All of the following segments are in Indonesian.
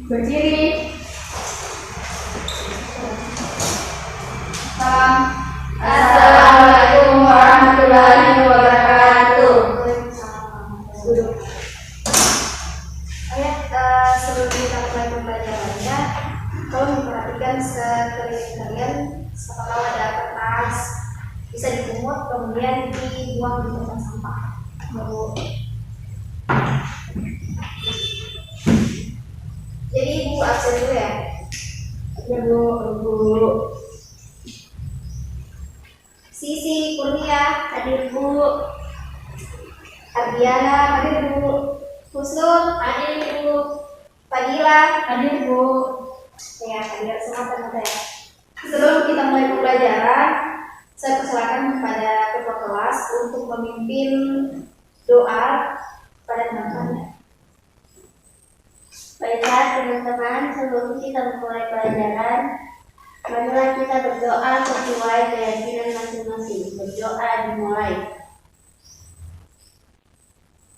Berdiri. Salam. Assalamualaikum warahmatullahi wabarakatuh. Duduk. Sebelum kita mulai pembelajarannya, tolong memperhatikan sekeliling kalian. Kalau ada kertas bisa dipungut, kemudian dibuang di tempat sampah. Jadi ibu absen dulu ya. Ya Bu. Sisi Kurnia hadir Bu. Ardiana hadir Bu. Husnul hadir Bu. Fadila hadir Bu. Ya, hadir semua teman-teman ya. Sebelum kita mulai pembelajaran, saya persilakan kepada ketua kelas untuk memimpin doa pada teman-teman. Baiklah teman-teman, sebelum kita memulai pelajaran, marilah kita berdoa sesuai keyakinan masing-masing. Berdoa dimulai.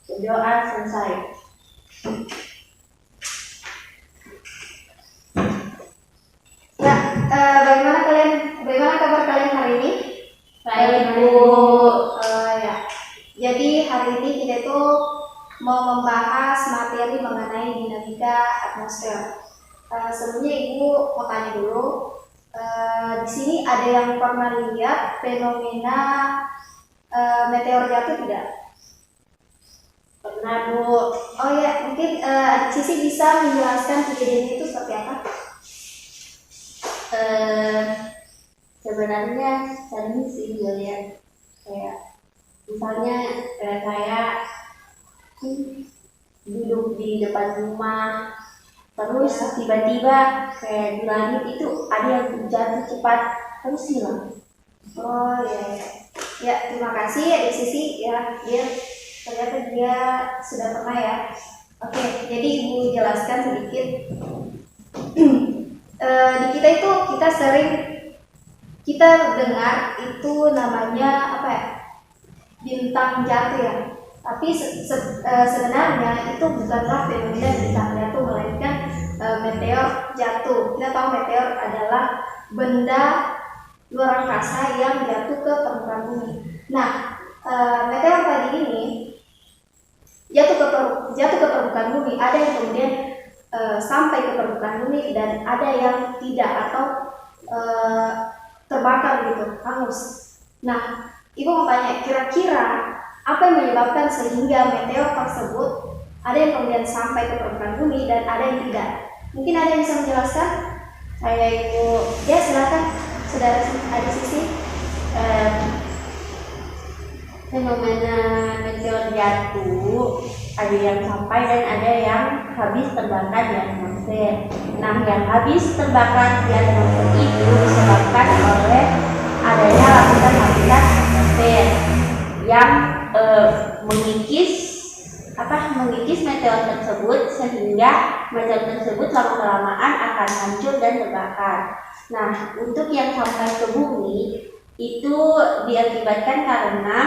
Berdoa selesai. Ya, bagaimana kabar kalian hari ini? Baik Bu. Ya. Jadi hari ini kita itu mau membahas materi mengenai dinamika atmosfer. Sebelumnya Ibu mau tanya dulu, di sini ada yang pernah lihat fenomena meteor jatuh tidak? Pernah Bu. Oh ya, mungkin Sisi bisa menjelaskan kejadian itu seperti apa? Sebenarnya sering sih lihat kayak misalnya saya duduk di depan rumah, terus tiba-tiba kayak di langit itu ada yang jatuh cepat terus hilang. Oh ya, terima kasih Adik Sisi ya, ternyata dia sudah pernah ya. Oke, jadi Ibu jelaskan sedikit. Di kita itu kita dengar itu namanya apa ya? Bintang jatuh ya. Tapi sebenarnya itu bukanlah fenomena bintang jatuh, melainkan meteor jatuh. Kita tahu meteor adalah benda luar angkasa yang jatuh ke permukaan bumi. Nah, meteor tadi ini jatuh ke permukaan bumi. Ada yang kemudian sampai ke permukaan bumi dan ada yang tidak atau terbakar gitu, hangus. Nah, Ibu mau tanya, kira-kira apa yang menyebabkan sehingga meteor tersebut ada yang kemudian sampai ke permukaan bumi dan ada yang tidak? Mungkin ada yang bisa menjelaskan? Saya Ibu. Ya, silakan, saudara Adik Sisi. Fenomena meteor jatuh ada yang sampai dan ada yang habis terbakar di atmosfer. Nah, yang habis terbakar di atmosfer itu disebabkan oleh adanya lapisan-lapisan atmosfer yang mengikis meteor tersebut, sehingga meteor tersebut lama-kelamaan akan hancur dan terbakar. Nah, untuk yang sampai ke bumi itu diakibatkan karena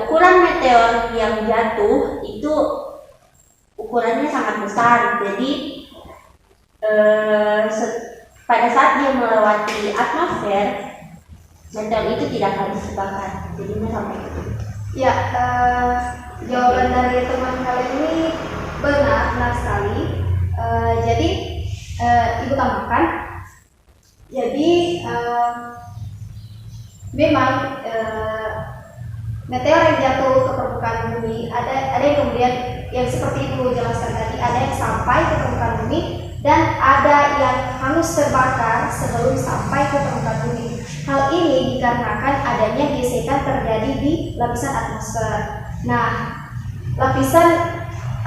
ukuran meteor yang jatuh itu ukurannya sangat besar. Jadi pada saat dia melewati atmosfer, meteor itu tidak habis terbakar, jadinya sampai ke bumi. Ya, jawaban dari teman kalian ini benar sekali. Jadi Ibu tambahkan. Jadi memang meteor yang jatuh ke permukaan bumi ada yang kemudian yang seperti Ibu jelaskan tadi, ada yang sampai ke permukaan bumi dan ada yang hangus terbakar sebelum sampai ke permukaan bumi. Hal ini dikarenakan adanya gesekan terjadi di lapisan atmosfer. Nah, lapisan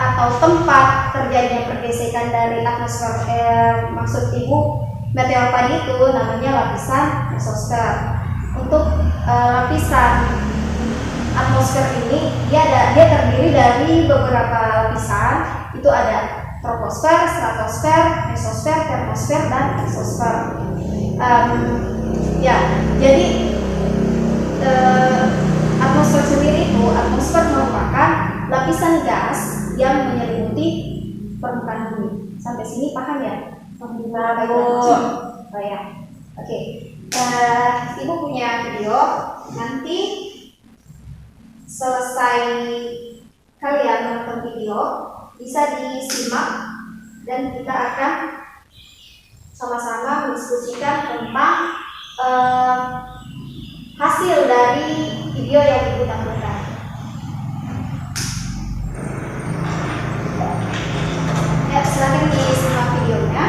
atau tempat terjadinya pergesekan dari atmosfer, maksud Ibu meteor tadi itu namanya lapisan mesosfer. Untuk lapisan atmosfer ini dia terdiri dari beberapa lapisan. Itu ada troposfer, stratosfer, mesosfer, termosfer, dan exosfer. Jadi atmosfer sendiri itu, atmosfer merupakan lapisan gas yang menyelimuti permukaan bumi. Sampai sini paham ya? Baiklah, Bu. Oh ya, oke. Ibu punya video. Nanti selesai kalian menonton video, bisa disimak dan kita akan sama-sama mendiskusikan tentang hasil dari video yang ibu tampilkan. Ya, silakan disimak videonya.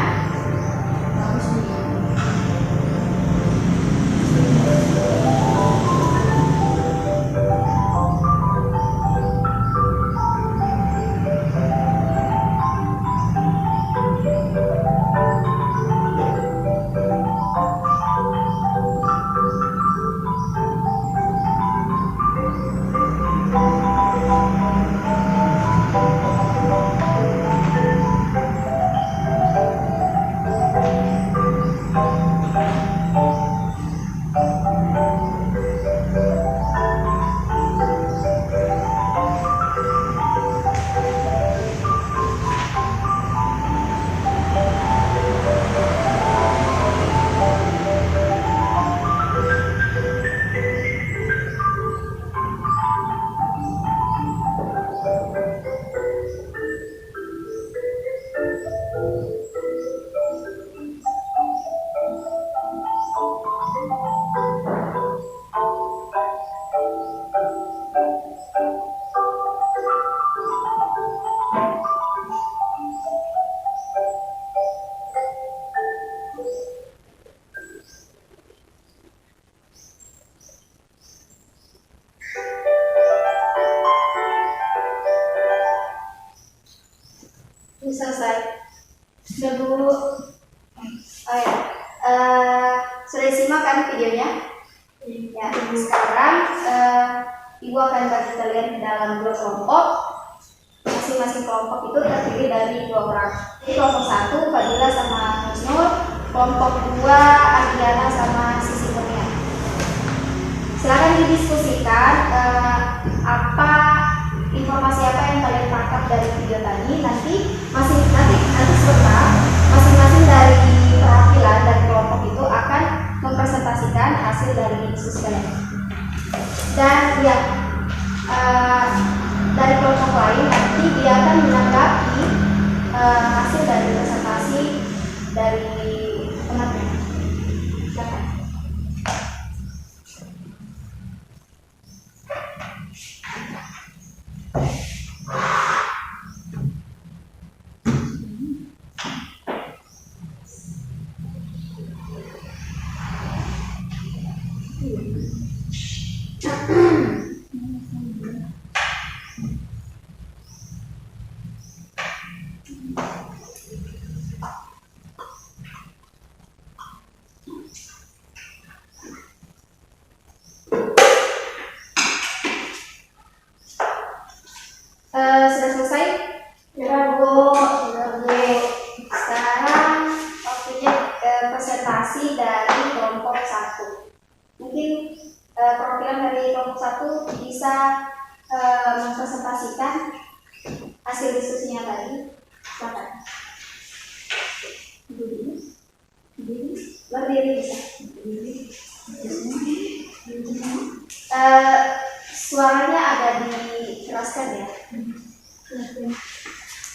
Selesai. Sudah Bu. Oh ya. Sudah disimak kan videonya? Ya. Sekarang Ibu akan bagi kalian ke dalam 2 kelompok. Masing-masing kelompok itu terdiri dari 2 orang. Jadi kelompok 1 Fadila sama Husnul, kelompok 2 Adriana sama Sisi Kurnia. Silakan didiskusikan informasi apa yang kalian tangkap dari video tadi. Nanti sebentar masing-masing dari perwakilan dari kelompok itu akan mempresentasikan hasil dari diskusi kalian. Dan ya, dari kelompok lain nanti dia akan menanggapi hasil dari presentasi dari teman-teman. Silakan. Sudah selesai? Ya Bu. Oke. Sekarang waktunya presentasi dari kelompok 1. Mungkin perwakilan dari kelompok 1 bisa mempresentasikan hasil diskusinya tadi. Silakan. Berdiri bisa. Suaranya agak dikeraskan ya.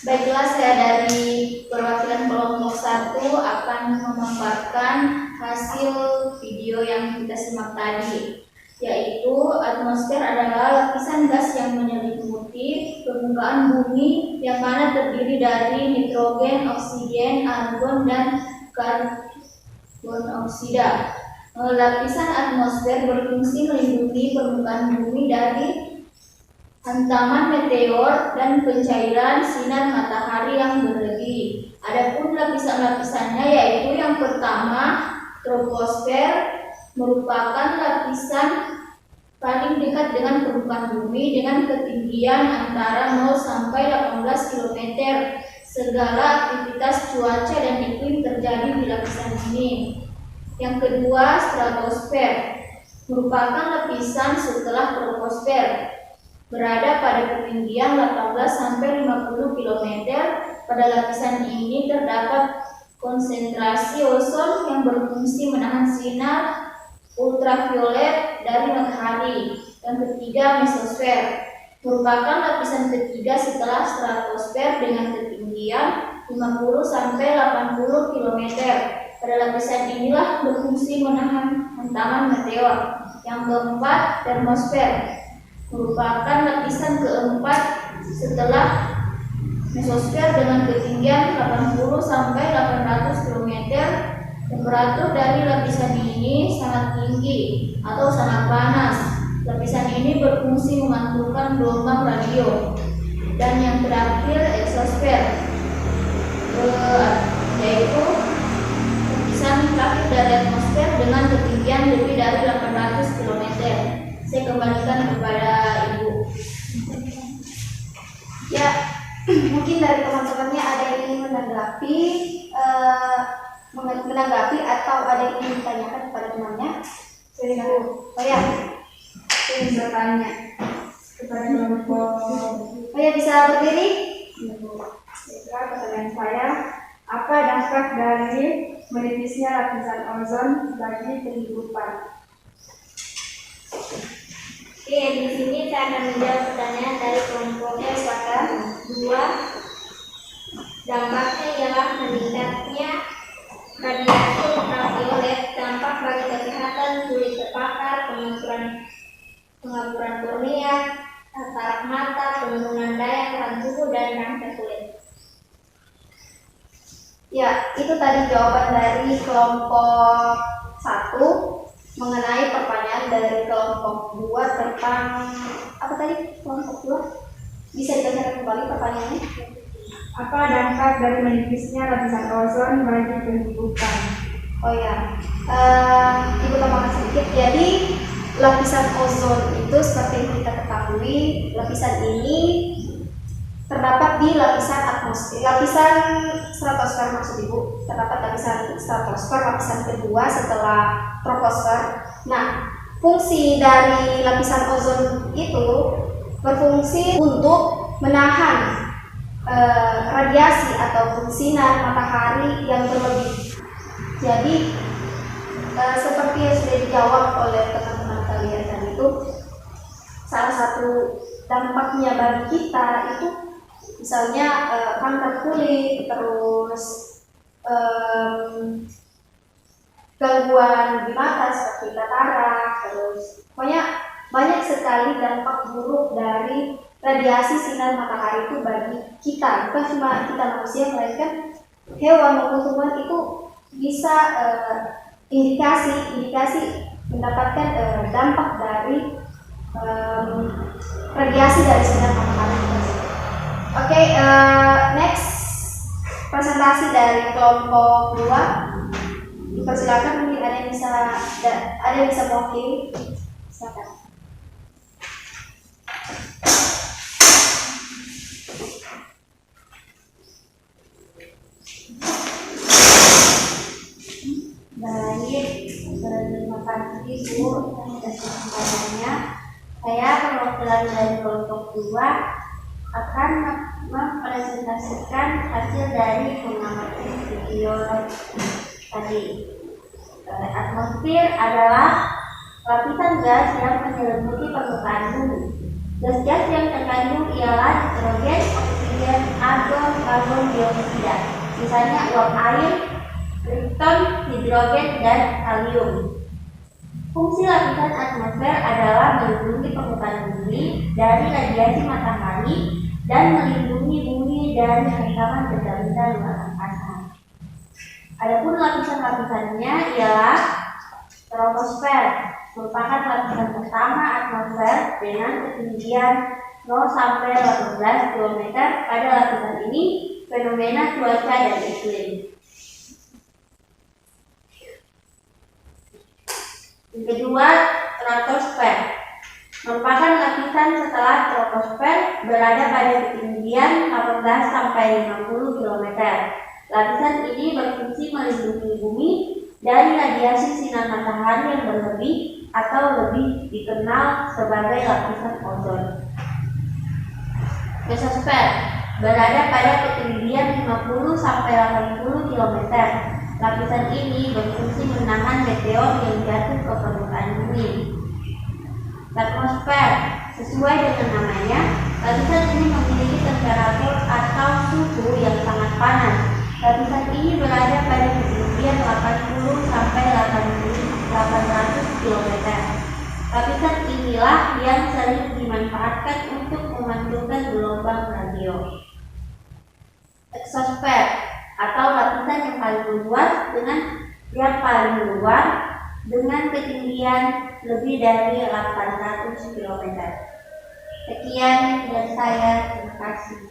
Baiklah, saya dari perwakilan kelompok 1 akan memaparkan hasil video yang kita simak tadi, yaitu atmosfer adalah lapisan gas yang menyelimuti permukaan bumi yang mana terdiri dari nitrogen, oksigen, argon, dan karbon oksida. Lapisan atmosfer berfungsi melindungi permukaan bumi dari hantaman meteor dan pencairan sinar matahari yang berlebih. Adapun lapisan-lapisannya yaitu yang pertama, troposfer merupakan lapisan paling dekat dengan permukaan bumi dengan ketinggian antara 0 sampai 18 km. Segala aktivitas cuaca dan iklim terjadi di lapisan ini. Yang kedua, stratosfer merupakan lapisan setelah troposfer, berada pada ketinggian 18 sampai 50 km Pada lapisan ini terdapat konsentrasi ozon yang berfungsi menahan sinar ultraviolet dari matahari. Yang ketiga, mesosfer, merupakan lapisan ketiga setelah stratosfer dengan ketinggian 50 sampai 80 km. Pada lapisan inilah berfungsi menahan hantaman meteor. Yang keempat, termosfer, merupakan lapisan keempat setelah mesosfer dengan ketinggian 80 sampai 800 km. Temperatur dari lapisan ini sangat tinggi atau sangat panas. Lapisan ini berfungsi memantulkan gelombang radio. Dan yang terakhir, eksosfer, yaitu lapisan terakhir dari atmosfer dengan ketinggian lebih dari 800 km. Saya kembalikan kepada Ibu. Ya, mungkin dari teman-temannya ada yang ingin menanggapi atau ada yang ingin ditanyakan kepada temannya. Silakan. Oh ya, Ingin bertanya kepada kelompok. oh ya, bisa berdiri? Pertanyaan saya, apa dampak dari menipisnya lapisan ozon bagi kehidupan? Oke, di sini saya akan menjawab pertanyaan dari kelompok Silakan. 2. Dampaknya ialah meningkatnya radiasi ultraviolet, dampak bagi kesehatan kulit terbakar, pengapuran kornea, katarak mata, penurunan daya tahan tubuh, dan kanker kulit. Ya, itu tadi jawaban dari kelompok 1 mengenai pertanyaan dari kelompok 2 tentang apa tadi kelompok 2? Bisa dibacakan kembali pertanyaannya? Apa dampak dari menipisnya lapisan ozon bagi kehidupan? Oh ya, Ibu tambahkan sedikit. Jadi lapisan ozon itu seperti yang kita ketahui, lapisan ini terdapat di lapisan atmosfer, lapisan stratosfer maksud Ibu, terdapat lapisan stratosfer, lapisan kedua setelah troposfer. Nah, fungsi dari lapisan ozon itu berfungsi untuk menahan radiasi ataupun sinar matahari yang berlebih. Jadi seperti yang sudah dijawab oleh teman-teman kalian tadi itu, salah satu dampaknya bagi kita itu misalnya kanker kulit, terus gangguan di mata seperti katarak, terus pokoknya banyak sekali dampak buruk dari radiasi sinar matahari itu bagi kita. Bukan cuma kita manusia, melainkan hewan maupun tumbuhan itu bisa indikasi mendapatkan dampak dari radiasi dari sinar matahari. Oke, next presentasi dari kelompok 2. Dipersilakan, mungkin ada yang bisa mewakili. Silakan. Baik, terima kasih Bu atas kesempatannya. Saya perwakilan dari kelompok 2 akan mempresentasikan hasil dari pengamatan video tadi. Atmosfer adalah lapisan gas yang menyelimuti permukaan bumi. Gas-gas yang terkandung ialah nitrogen, oksigen, argon, karbon dioksida. Misalnya uap air, krypton, hidrogen, dan kalium. Fungsi lapisan atmosfer adalah melindungi permukaan bumi dari radiasi matahari dan melindungi bumi dari hantaman benda-benda luar angkasa. Adapun lapisan-lapisannya ialah troposfer, merupakan lapisan pertama atmosfer dengan ketinggian 0 sampai 18 km. Pada lapisan ini fenomena cuaca dan iklim. Yang kedua, stratosfer, merupakan lapisan setelah troposfer, berada pada ketinggian 18 sampai 50 km. Lapisan ini berfungsi melindungi bumi dari radiasi sinar matahari yang berlebih atau lebih dikenal sebagai lapisan ozon. Mesosfer berada pada ketinggian 50 sampai 80 km. Lapisan ini berfungsi menahan meteor yang jatuh ke permukaan bumi. Atmosfer, sesuai dengan namanya, lapisan ini memiliki temperatur atau suhu yang sangat panas. Lapisan ini berada pada ketinggian 80 sampai 800 km. Lapisan inilah yang sering dimanfaatkan untuk memantulkan gelombang radio. Eksosfer atau lapisan yang paling luar dengan ketinggian lebih dari 800 km. Sekian dari saya, terima kasih.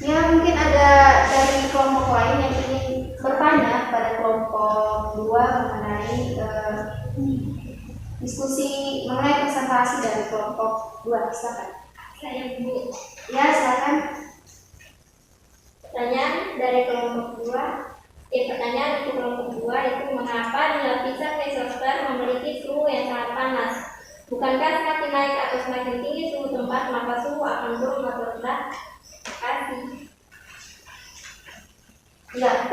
Ya, mungkin ada dari kelompok lain yang ingin bertanya pada kelompok 2 mengenai diskusi mengenai presentasi dari kelompok 2. Silakan. Saya Bu. Ya, silakan. Pertanyaan dari kelompok 2. Pertanyaan untuk kelompok 2 itu mengapa di lapisan mesosfer memiliki suhu yang sangat panas? Bukankah semakin naik atau semakin tinggi suhu tempat maka suhu akan turun atau rendah? Terima kasih. Ya,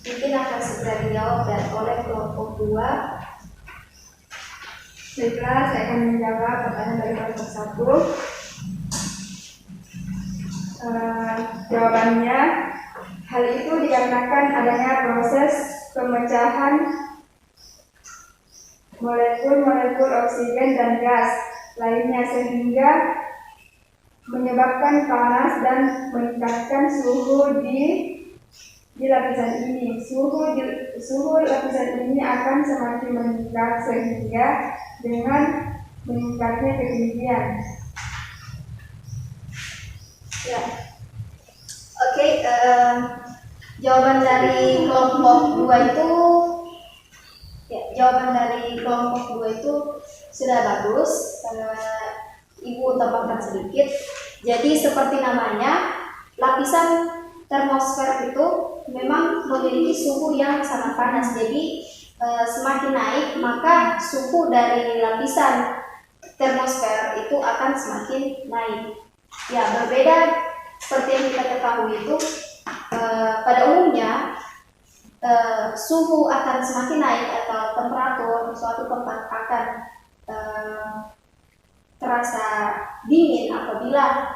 mungkin akan segera dijawab oleh kelompok 2. Baiklah, saya akan menjawab pertanyaan dari kelompok 1. Jawabannya, hal itu dikarenakan adanya proses pemecahan molekul-molekul oksigen dan gas lainnya sehingga menyebabkan panas dan meningkatkan suhu di lapisan ini. Suhu lapisan ini akan semakin meningkat sehingga dengan meningkatnya ketinggian. Ya. Oke, jawaban dari kelompok 2 itu sudah bagus. Ibu tambahkan sedikit. Jadi seperti namanya, lapisan termosfer itu memang memiliki suhu yang sangat panas. Jadi semakin naik maka suhu dari lapisan termosfer itu akan semakin naik. Ya, berbeda seperti yang kita ketahui itu pada umumnya suhu akan semakin naik atau temperatur suatu tempat akan terasa dingin apabila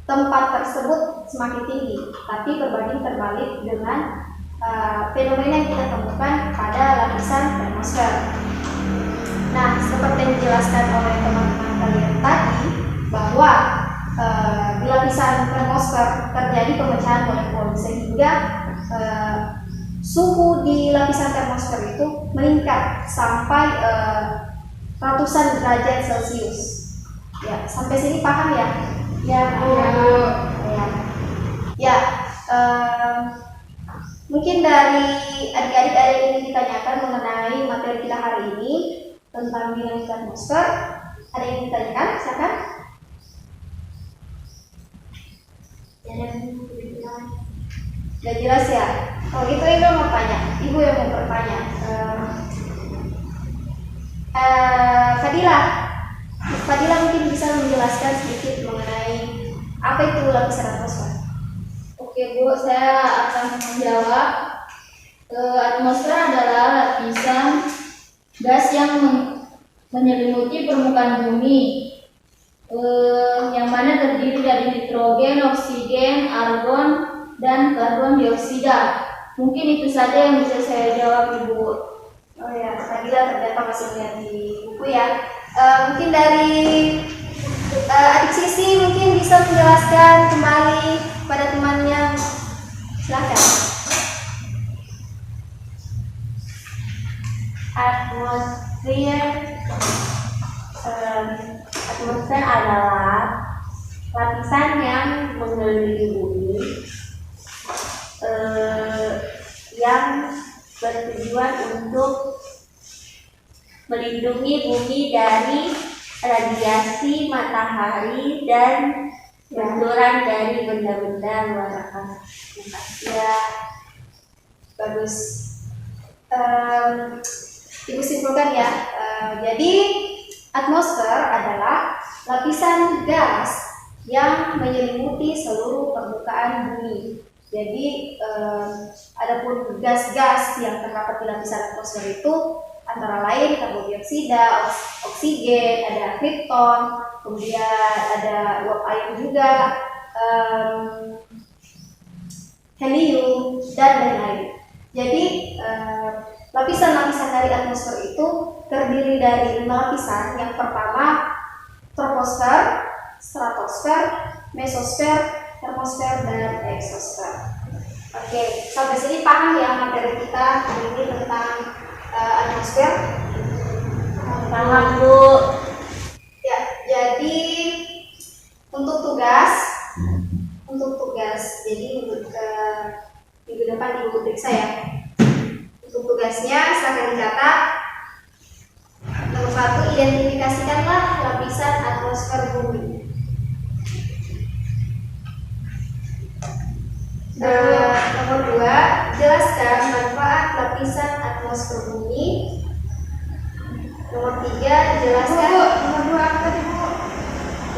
tempat tersebut semakin tinggi. Tapi berbanding terbalik dengan fenomena yang kita temukan pada lapisan termosfer. Nah, seperti yang dijelaskan oleh teman-teman kalian tadi, bahwa di lapisan termosfer terjadi pemecahan molekul sehingga suhu di lapisan termosfer itu meningkat sampai ratusan derajat Celcius. Ya, sampai sini paham ya? Ya, Bu. Ya, mungkin dari adik-adik ada yang ingin ditanyakan mengenai materi kita hari ini tentang dinamika atmosfer. Ada yang ingin ditanyakan? Silakan. Gak jelas ya? Kalau gitu Ibu mau tanya, Ibu yang mau bertanya. Fadila mungkin bisa menjelaskan sedikit mengenai apa itu lapisan atmosfer. Oke Bu, saya akan menjawab. Atmosfer adalah lapisan gas yang menyelimuti permukaan bumi, yang mana terdiri dari nitrogen, oksigen, argon, dan karbon dioksida. Mungkin itu saja yang bisa saya jawab, Ibu. Oh ya, Fadila ternyata masih lihat di buku ya. Mungkin dari adik Sisi mungkin bisa menjelaskan kembali pada temannya. Silakan. Atmosfer adalah lapisan yang mengelilingi bumi yang bertujuan untuk melindungi bumi dari radiasi matahari dan benturan dari benda-benda luar angkasa. Ya, bagus. Ibu simpulkan ya. Jadi atmosfer adalah lapisan gas yang menyelimuti seluruh permukaan bumi. Jadi adapun gas-gas yang terdapat di lapisan atmosfer itu antara lain karbon dioksida, oksigen, ada kripton, kemudian ada uap air juga, helium, dan lain-lain. Jadi lapisan-lapisan dari atmosfer itu terdiri dari 5 lapisan. Yang pertama troposfer, stratosfer, mesosfer, termosfer, dan eksosfer. Oke, sampai sini paham ya materi kita hari ini tentang atmosfer? Paham, Bu. Ya, jadi untuk tugas, jadi minggu depan Ibu periksa ya. Untuk tugasnya silakan dicatat. Nomor 1, identifikasikanlah lapisan atmosfer bumi. Nomor 2, jelaskan manfaat lapisan atmosfer bumi. Nomor 3, jelaskan. Nomor 2 apa tadi, Bu?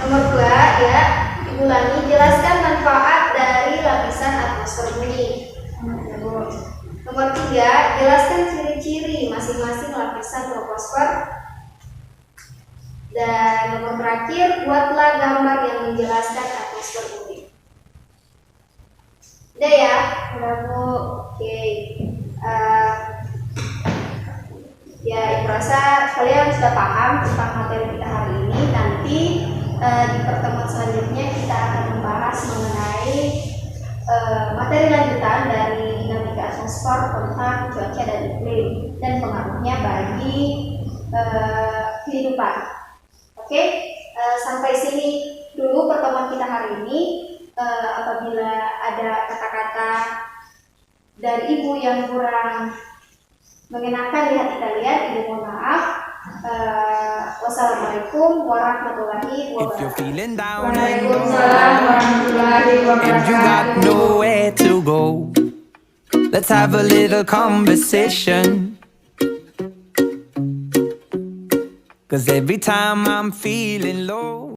Nomor 2 ya, diulangi, jelaskan manfaat dari lapisan atmosfer bumi. Nomor 3, jelaskan ciri-ciri masing-masing lapisan troposfer. Dan nomor terakhir, buatlah gambar yang menjelaskan atmosfer bumi. Udah ya, udah Bu. Oke. Ya, Ibu rasa kalian sudah paham tentang materi kita hari ini. Nanti di pertemuan selanjutnya kita akan membahas mengenai materi lanjutan dari dinamika atmosfer tentang cuaca dan iklim dan pengaruhnya bagi kehidupan. Oke, sampai sini dulu pertemuan kita hari ini. Apabila ada kata-kata dari Ibu yang kurang mengenakan di hati kalian, Ibu mohon maaf. Wassalamualaikum warahmatullahi If you're wabarakatuh. feeling down and Waalaikumsalam warahmatullahi you got wabarakatuh. nowhere to go, let's have a little conversation. 'Cause every time I'm feeling low